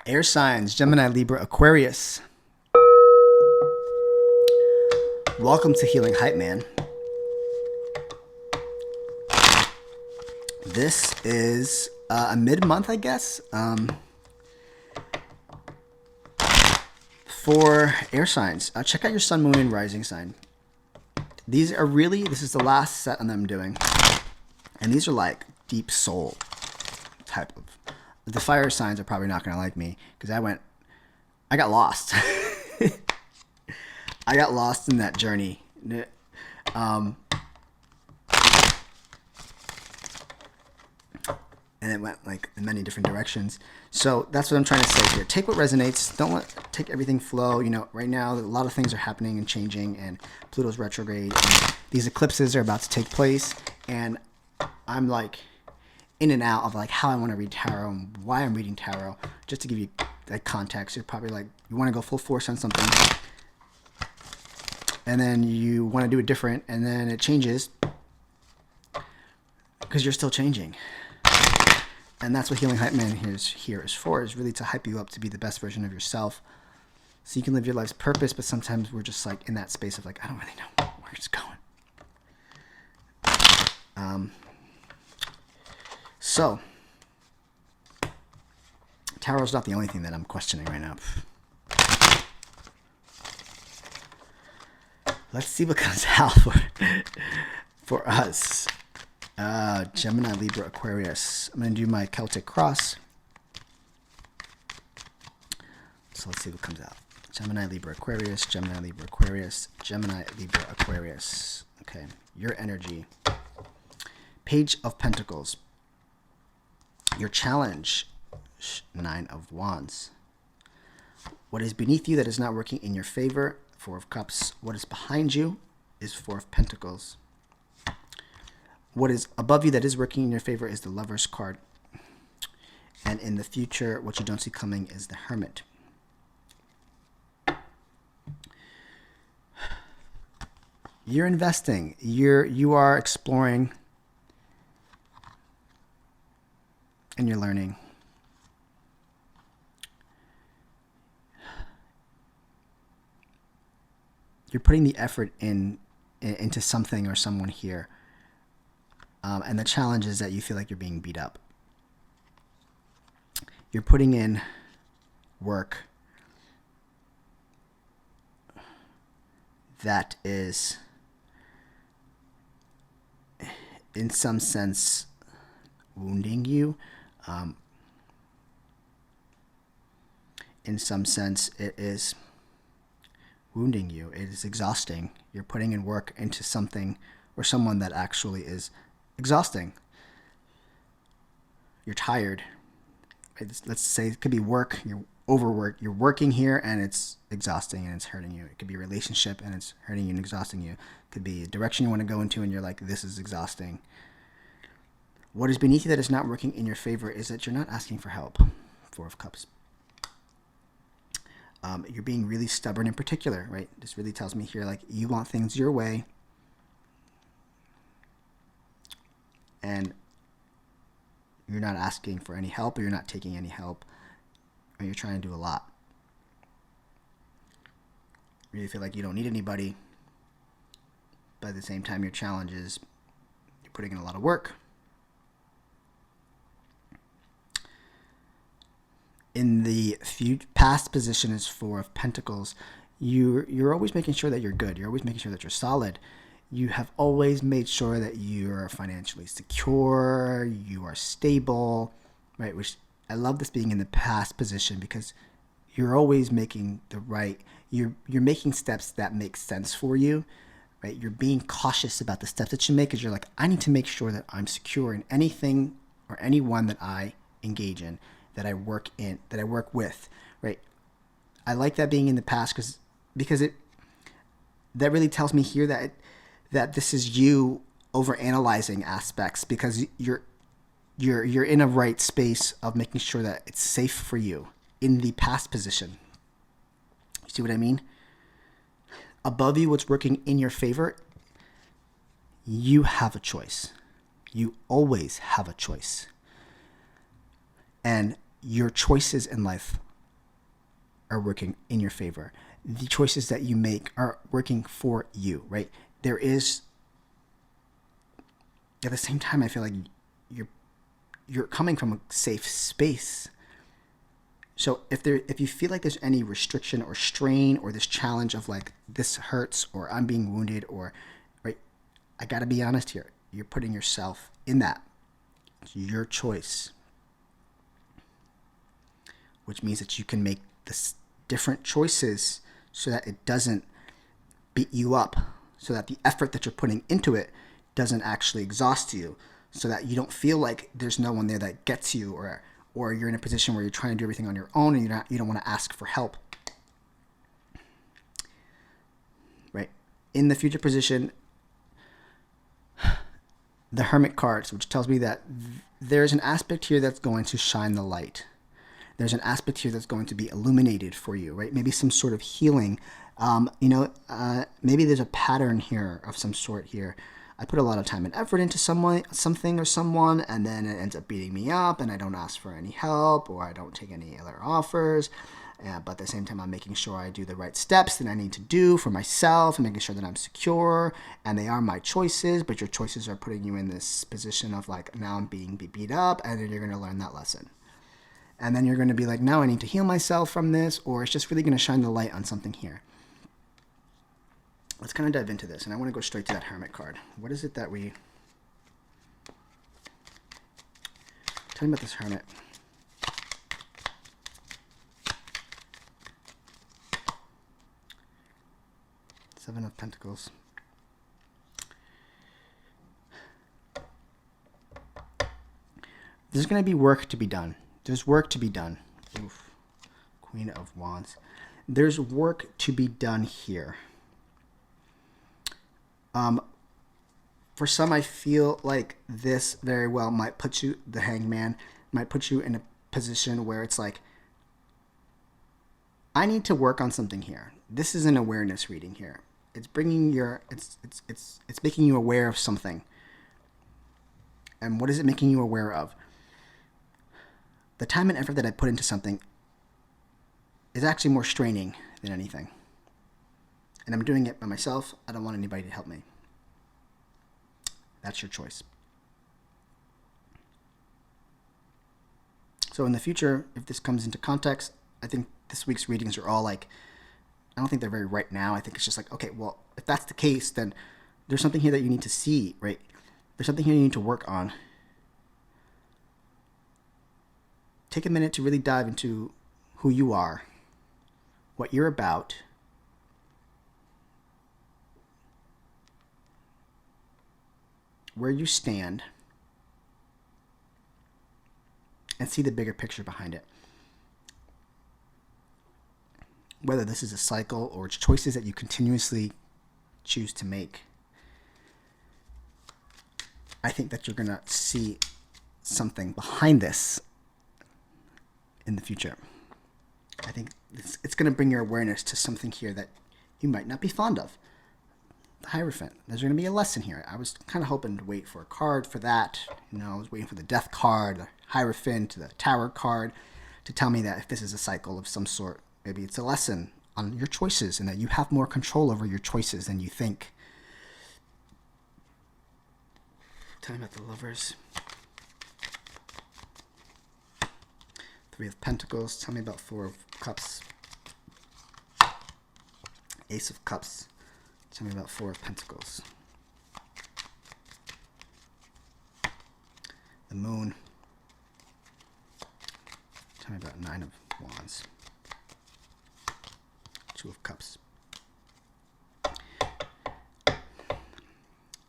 Air signs, Gemini, Libra, Aquarius. Welcome to Healing Hype Man. This is a mid-month, I guess, for air signs. Check out your sun, moon, and rising sign. This is the last set on them I'm doing. And these are like deep soul type of. The fire signs are probably not going to like me because I got lost. I got lost in that journey. And it went like in many different directions. So that's what I'm trying to say here. Take what resonates. Don't take everything flow. You know, right now, a lot of things are happening and changing, and Pluto's retrograde. And these eclipses are about to take place. And I'm like in and out of like how I want to read tarot and why I'm reading tarot. Just to give you like context, you're probably like, you want to go full force on something. And then you want to do it different. And then it changes because you're still changing. And that's what Healing Hype Man here is for, is really to hype you up to be the best version of yourself so you can live your life's purpose. But sometimes we're just like in that space of like, I don't really know where it's going. So, tarot's not the only thing that I'm questioning right now. Let's see what comes out for us. Gemini, Libra, Aquarius. I'm going to do my Celtic cross. So let's see what comes out. Gemini, Libra, Aquarius, Gemini, Libra, Aquarius, Gemini, Libra, Aquarius. Okay, your energy. Page of Pentacles. Your challenge, 9 of Wands. What is beneath you that is not working in your favor, 4 of Cups. What is behind you is 4 of Pentacles. What is above you that is working in your favor is the Lover's card. And in the future, what you don't see coming is the Hermit. You're investing. You are exploring. And you're learning. You're putting the effort into something or someone here. And the challenge is that you feel like you're being beat up. You're putting in work that is, in some sense, wounding you. In some sense, it is wounding you. It is exhausting. You're putting in work into something or someone that actually is exhausting. You're tired. Let's say it could be work. You're overworked. You're working here and it's exhausting and it's hurting you. It could be a relationship and it's hurting you and exhausting you. It could be a direction you want to go into and you're like, this is exhausting. What is beneath you that is not working in your favor is that you're not asking for help. 4 of Cups. You're being really stubborn in particular, right? This really tells me here, like, you want things your way. And you're not asking for any help, or you're not taking any help, or you're trying to do a lot. You really feel like you don't need anybody, but at the same time, your challenge is you're putting in a lot of work. In the past position is 4 of Pentacles. You're always making sure that you're good. You're always making sure that you're solid. You have always made sure that you're financially secure, you are stable, right? Which I love this being in the past position because you're always making the right, you're making steps that make sense for you, right? You're being cautious about the steps that you make because you're like, I need to make sure that I'm secure in anything or anyone that I engage in, that I work with, right? I like that being in the past because that really tells me here that this is you over analyzing aspects because you're in a right space of making sure that it's safe for you in the past position. You see what I mean? Above you, what's working in your favor, you have a choice. You always have a choice. And your choices in life are working in your favor. The choices that you make are working for you, right? There is, at the same time, I feel like you're coming from a safe space. So if you feel like there's any restriction or strain or this challenge of like this hurts or I'm being wounded or right, I gotta be honest here. You're putting yourself in that. It's your choice, which means that you can make this different choices so that it doesn't beat you up, so that the effort that you're putting into it doesn't actually exhaust you, so that you don't feel like there's no one there that gets you, or you're in a position where you're trying to do everything on your own and you don't want to ask for help. Right? In the future position, the Hermit cards, which tells me that there's an aspect here that's going to shine the light. There's an aspect here that's going to be illuminated for you, right? Maybe some sort of healing. Maybe there's a pattern here of some sort here. I put a lot of time and effort into something or someone, and then it ends up beating me up, and I don't ask for any help, or I don't take any other offers. But at the same time, I'm making sure I do the right steps that I need to do for myself and making sure that I'm secure, and they are my choices, but your choices are putting you in this position of like, now I'm being beat up, and then you're going to learn that lesson. And then you're going to be like, now I need to heal myself from this, or it's just really going to shine the light on something here. Let's kind of dive into this, and I want to go straight to that Hermit card. What is it that we... Tell me about this Hermit. Seven of Pentacles. There's going to be work to be done. There's work to be done. Oof. Queen of Wands. There's work to be done here. For some, I feel like this very well might put you, the Hangman, might put you in a position where it's like, I need to work on something here. This is an awareness reading here. It's bringing your, it's making you aware of something. And what is it making you aware of? The time and effort that I put into something is actually more straining than anything. And I'm doing it by myself. I don't want anybody to help me. That's your choice. So in the future, if this comes into context, I think this week's readings are all like, I don't think they're very right now. I think it's just like, okay, well, if that's the case, then there's something here that you need to see, right? There's something here you need to work on. Take a minute to really dive into who you are, what you're about, where you stand, and see the bigger picture behind it. Whether this is a cycle or it's choices that you continuously choose to make, I think that you're going to see something behind this in the future. I think it's going to bring your awareness to something here that you might not be fond of. The Hierophant. There's going to be a lesson here. I was kind of hoping to wait for a card for that. I was waiting for the Death card, the Hierophant, the Tower card to tell me that if this is a cycle of some sort, maybe it's a lesson on your choices and that you have more control over your choices than you think. Tell me about the Lovers. Three of Pentacles. Tell me about Four of Cups. Ace of Cups. Tell me about Four of Pentacles. The Moon. Tell me about Nine of Wands. Two of Cups.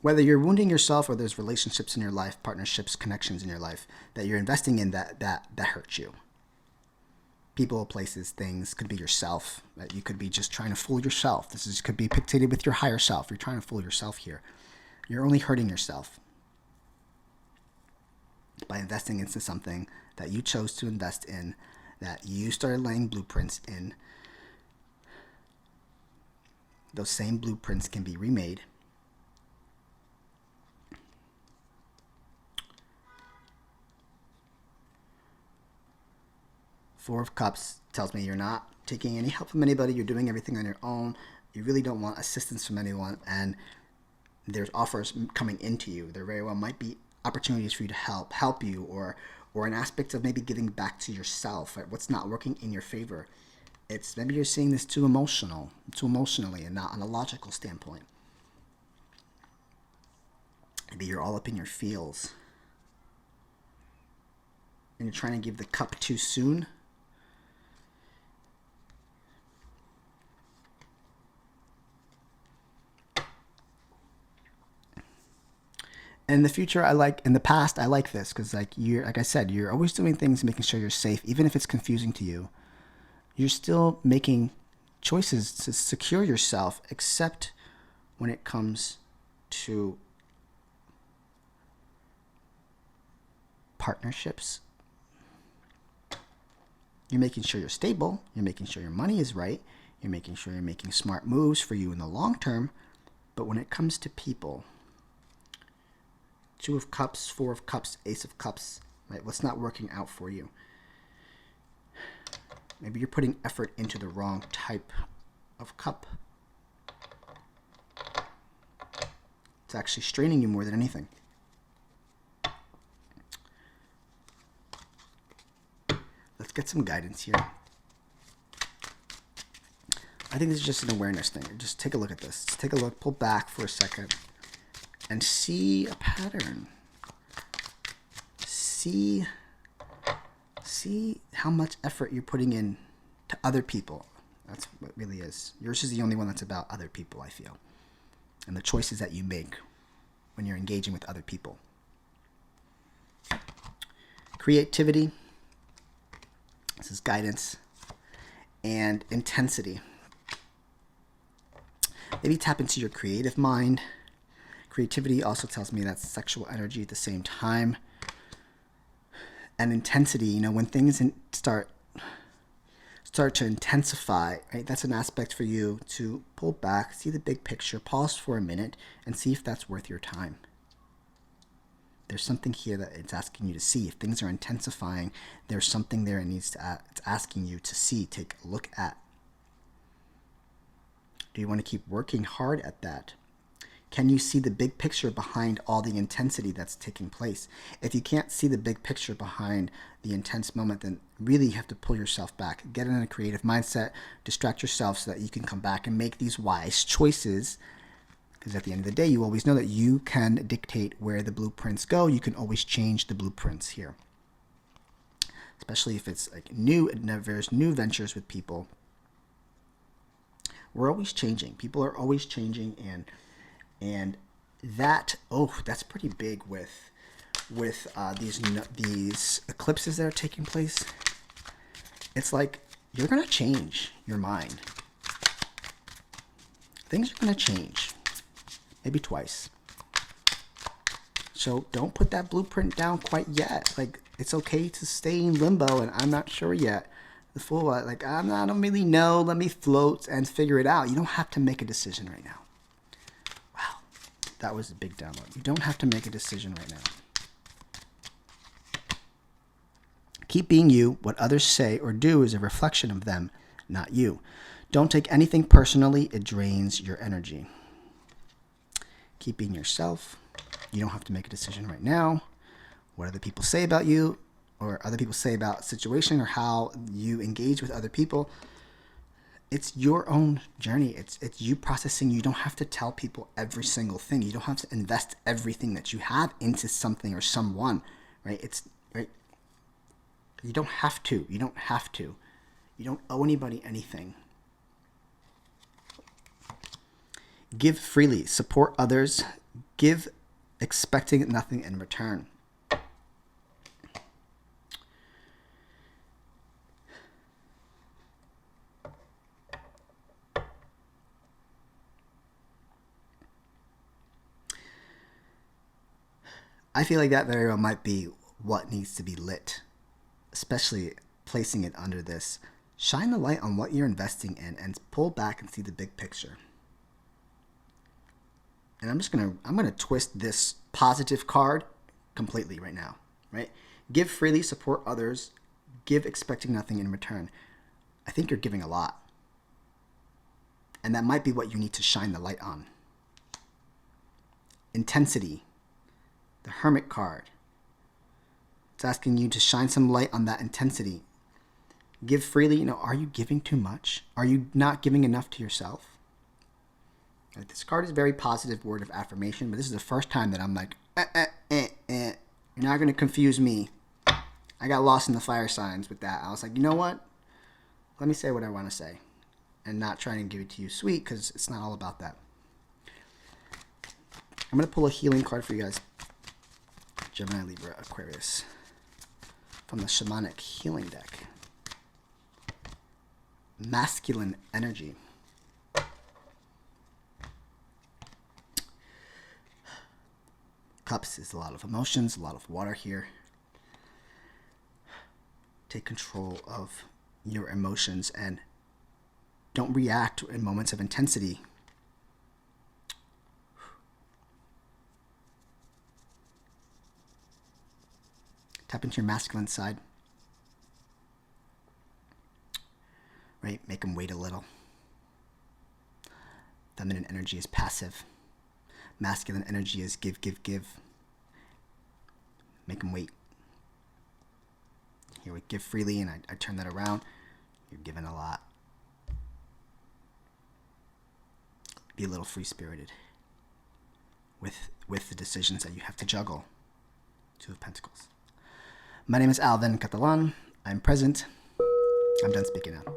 Whether you're wounding yourself or there's relationships in your life, partnerships, connections in your life that you're investing in that hurt you. People, places, things, could be yourself. That you could be just trying to fool yourself. Could be pictated with your higher self. You're trying to fool yourself here. You're only hurting yourself by investing into something that you chose to invest in, that you started laying blueprints in. Those same blueprints can be remade. Four of Cups tells me you're not taking any help from anybody. You're doing everything on your own. You really don't want assistance from anyone, and there's offers coming into you. There very well might be opportunities for you to help you, or an aspect of maybe giving back to yourself, right? What's not working in your favor. It's maybe you're seeing this too emotionally and not on a logical standpoint. Maybe you're all up in your feels and you're trying to give the cup too soon. In the future, in the past, I like this because like I said, you're always doing things, making sure you're safe, even if it's confusing to you. You're still making choices to secure yourself, except when it comes to partnerships. You're making sure you're stable. You're making sure your money is right. You're making sure you're making smart moves for you in the long term. But when it comes to people, 2 of Cups, 4 of Cups, Ace of Cups, right? What's not working out for you? Maybe you're putting effort into the wrong type of cup. It's actually straining you more than anything. Let's get some guidance here. I think this is just an awareness thing. Just take a look at this. Just take a look, pull back for a second, and see a pattern. See how much effort you're putting in to other people. That's what it really is. Yours is the only one that's about other people, I feel. And the choices that you make when you're engaging with other people. Creativity. This is guidance. And intensity. Maybe tap into your creative mind. Creativity also tells me that's sexual energy at the same time. And intensity, when things start to intensify, right? That's an aspect for you to pull back, see the big picture, pause for a minute, and see if that's worth your time. There's something here that it's asking you to see. If things are intensifying, there's something there it's asking you to see, take a look at. Do you want to keep working hard at that? Can you see the big picture behind all the intensity that's taking place? If you can't see the big picture behind the intense moment, then really you have to pull yourself back. Get in a creative mindset, distract yourself so that you can come back and make these wise choices. Because at the end of the day, you always know that you can dictate where the blueprints go. You can always change the blueprints here. Especially if it's like there's new ventures with people. We're always changing. People are always changing, and that's pretty big with these eclipses that are taking place. It's like you're gonna change your mind. Things are gonna change, maybe twice. So don't put that blueprint down quite yet. Like, it's okay to stay in limbo, and I'm not sure yet. The fool, I don't really know. Let me float and figure it out. You don't have to make a decision right now. Wow, that was a big download. You don't have to make a decision right now. Keep being you. What others say or do is a reflection of them, not you. Don't take anything personally. It drains your energy. Keep being yourself. You don't have to make a decision right now. What other people say about you, or other people say about a situation, or how you engage with other people, it's your own journey. It's you processing. You don't have to tell people every single thing. You don't have to invest everything that you have into something or someone, right? Right. You don't have to. You don't have to. You don't owe anybody anything. Give freely. Support others. Give expecting nothing in return. I feel like that very well might be what needs to be lit, especially placing it under this. Shine the light on what you're investing in and pull back and see the big picture. And I'm gonna twist this positive card completely right now, right? Give freely, support others, give expecting nothing in return. I think you're giving a lot. And that might be what you need to shine the light on. Intensity. The Hermit card. It's asking you to shine some light on that intensity. Give freely. Are you giving too much? Are you not giving enough to yourself? This card is a very positive word of affirmation, but this is the first time that I'm like, You're not going to confuse me. I got lost in the fire signs with that. I was like, you know what? Let me say what I want to say and not try and give it to you sweet, because it's not all about that. I'm going to pull a healing card for you guys. Gemini, Libra, Aquarius. From the Shamanic Healing deck. Masculine energy. Cups is a lot of emotions, a lot of water here. Take control of your emotions and don't react in moments of intensity. Tap into your masculine side. Right? Make them wait a little. Feminine energy is passive. Masculine energy is give, give, give. Make them wait. Here we give freely, and I turn that around. You're giving a lot. Be a little free-spirited with the decisions that you have to juggle. Two of Pentacles. My name is Alvin Catalan. I'm present. I'm done speaking now.